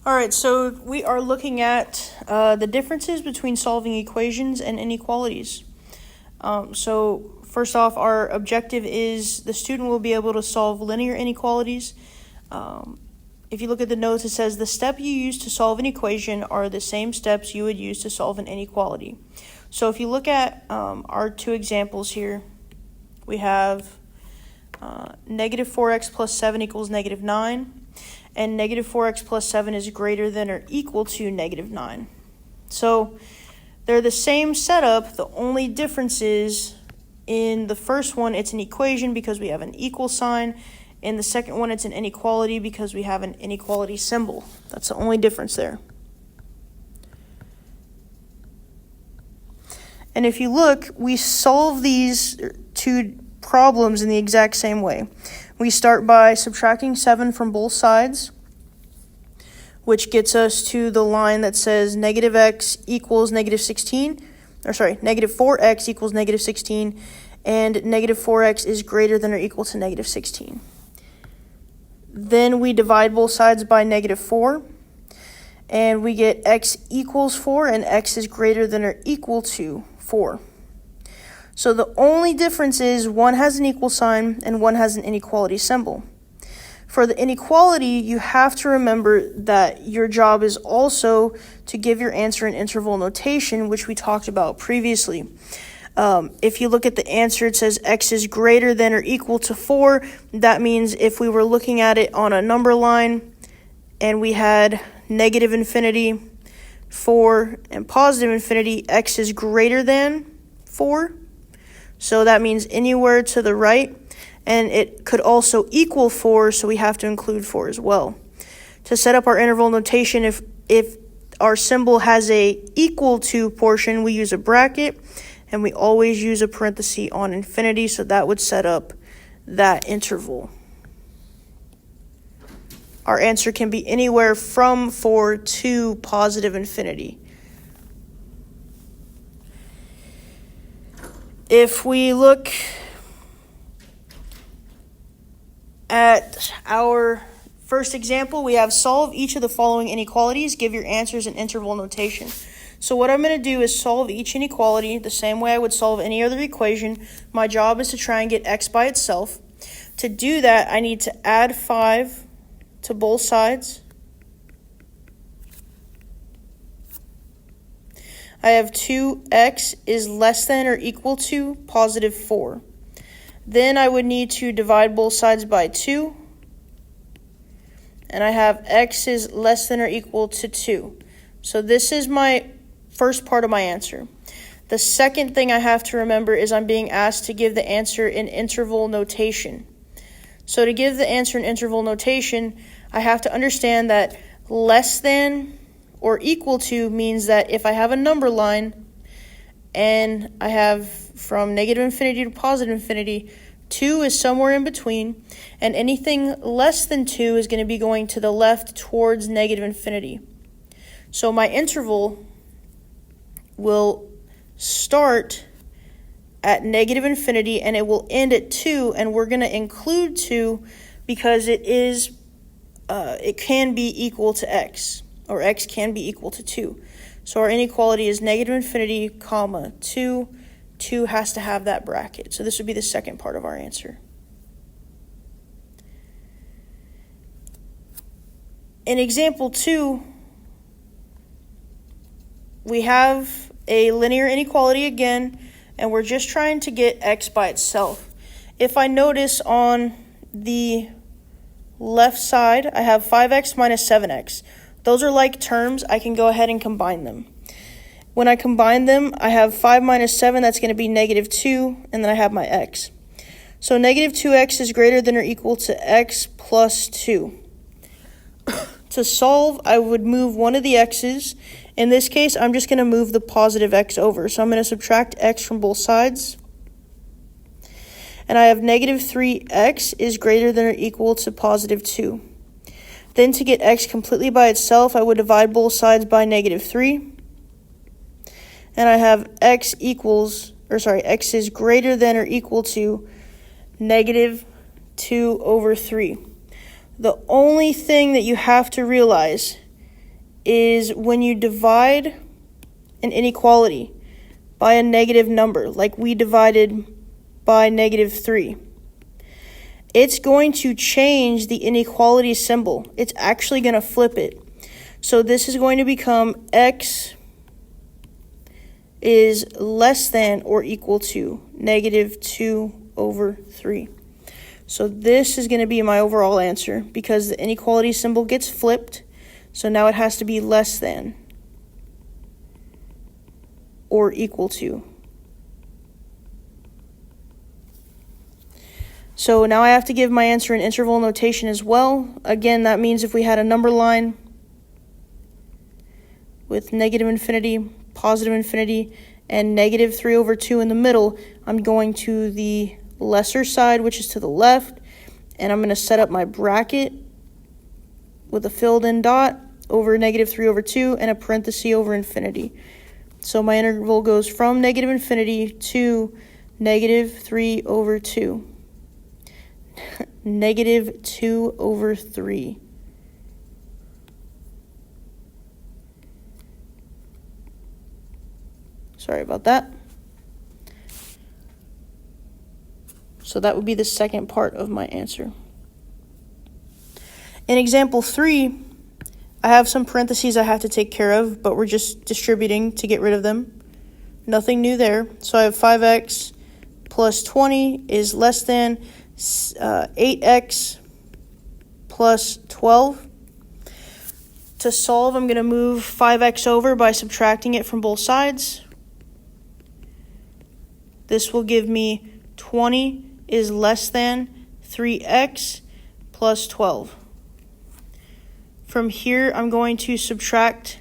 All right, so we are looking at the differences between solving equations and inequalities. So first off, our objective is the student will be able to solve linear inequalities. If you look at the notes, it says the step you use to solve an equation are the same steps you would use to solve an inequality. So if you look at our two examples here, we have negative 4x plus 7 equals negative 9. And negative 4x plus 7 is greater than or equal to negative 9. So they're the same setup. The only difference is in the first one, it's an equation because we have an equal sign. In the second one, it's an inequality because we have an inequality symbol. That's the only difference there. And if you look, we solve these two problems in the exact same way. We start by subtracting 7 from both sides, which gets us to the line that says negative x equals negative 16, negative 4x equals negative 16, and negative 4x is greater than or equal to negative 16. Then we divide both sides by negative 4, and we get x equals 4, and x is greater than or equal to 4. So the only difference is one has an equal sign and one has an inequality symbol. For the inequality, you have to remember that your job is also to give your answer in interval notation, which we talked about previously. If you look at the answer, it says x is greater than or equal to 4. That means if we were looking at it on a number line and we had negative infinity, 4, and positive infinity, x is greater than 4. So that means anywhere to the right, and it could also equal 4, so we have to include 4 as well. To set up our interval notation, if our symbol has a equal to portion, we use a bracket, and we always use a parenthesis on infinity, so that would set up that interval. Our answer can be anywhere from 4 to positive infinity. If we look at our first example, we have solve each of the following inequalities, give your answers in interval notation. So what I'm going to do is solve each inequality the same way I would solve any other equation. My job is to try and get x by itself. To do that, I need to add 5 to both sides. I have 2x is less than or equal to positive 4. Then I would need to divide both sides by 2. And I have x is less than or equal to 2. So this is my first part of my answer. The second thing I have to remember is I'm being asked to give the answer in interval notation. So to give the answer in interval notation, I have to understand that less than or equal to means that if I have a number line and I have from negative infinity to positive infinity, 2 is somewhere in between, and anything less than 2 is going to be going to the left towards negative infinity. So my interval will start at negative infinity and it will end at 2, and we're going to include 2 because it can be equal to x, or x can be equal to 2. So our inequality is negative infinity, comma, 2. 2 has to have that bracket. So this would be the second part of our answer. In example 2, we have a linear inequality again, and we're just trying to get x by itself. If I notice on the left side, I have 5x minus 7x. Those are like terms. I can go ahead and combine them. When I combine them, I have 5 minus 7, that's going to be negative 2, and then I have my x. So negative 2x is greater than or equal to x plus 2. To solve, I would move one of the x's. In this case, I'm just going to move the positive x over. So I'm going to subtract x from both sides. And I have negative 3x is greater than or equal to positive 2. Then to get x completely by itself, I would divide both sides by negative 3. And I have x is greater than or equal to negative 2 over 3. The only thing that you have to realize is when you divide an inequality by a negative number, like we divided by -3, it's going to change the inequality symbol. It's actually going to flip it. So this is going to become x is less than or equal to -2/3. So this is going to be my overall answer because the inequality symbol gets flipped. So now it has to be less than or equal to. So now I have to give my answer in interval notation as well. Again, that means if we had a number line with -infinity, +infinity, and -3/2 in the middle, I'm going to the lesser side, which is to the left, and I'm going to set up my bracket with a filled in dot over -3/2 and a parenthesis over infinity. So my interval goes from -infinity to -3/2. -2/3. Sorry about that. So that would be the second part of my answer. In example 3, I have some parentheses I have to take care of, but we're just distributing to get rid of them. Nothing new there. So I have 5x plus 20 is less than 8x plus 12. To solve, I'm going to move 5x over by subtracting it from both sides. This will give me 20 is less than 3x plus 12. From here, I'm going to subtract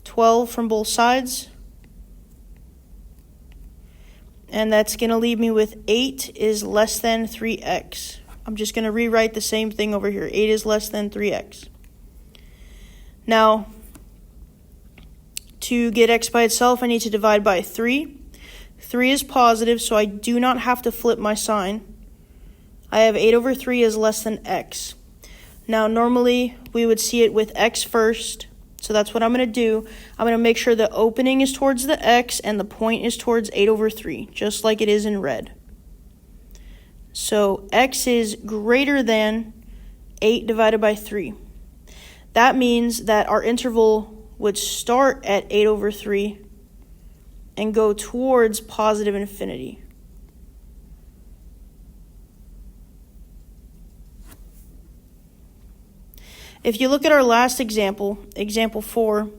12 from both sides. And that's going to leave me with 8 is less than 3x. I'm just going to rewrite the same thing over here. 8 is less than 3x. Now, to get x by itself, I need to divide by 3. 3 is positive, so I do not have to flip my sign. I have 8/3 is less than x. Now, normally, we would see it with x first, so that's what I'm going to do. I'm going to make sure the opening is towards the x and the point is towards 8/3, just like it is in red. So x is greater than 8 divided by 3. That means that our interval would start at 8/3 and go towards positive infinity. If you look at our last example, example 4,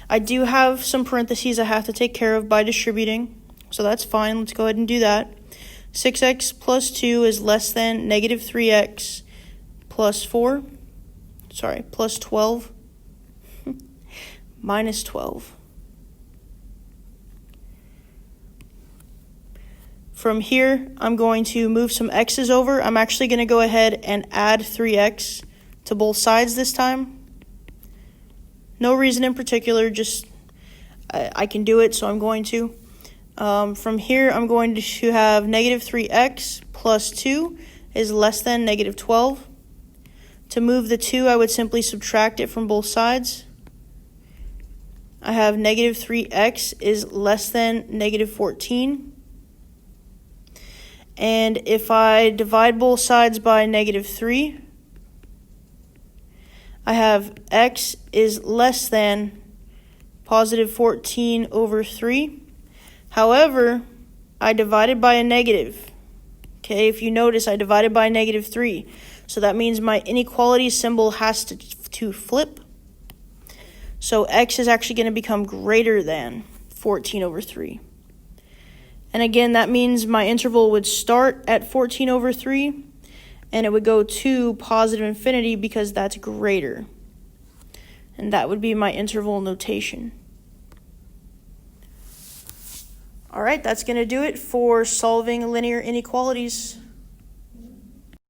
I do have some parentheses I have to take care of by distributing, so that's fine. Let's go ahead and do that. 6x plus 2 is less than -3x plus 4. Sorry, plus 12 minus 12. From here, I'm going to move some x's over. I'm actually going to go ahead and add 3x to both sides this time. No reason in particular, just I can do it, so I'm going to. From here, I'm going to have -3x plus 2 is less than -12. To move the 2, I would simply subtract it from both sides. I have -3x is less than -14. And if I divide both sides by -3, I have x is less than +14/3. However, I divided by a negative. Okay, if you notice, I divided by -3. So that means my inequality symbol has to flip. So x is actually going to become greater than 14/3. And again, that means my interval would start at 14/3, and it would go to positive infinity because that's greater. And that would be my interval notation. All right, that's going to do it for solving linear inequalities.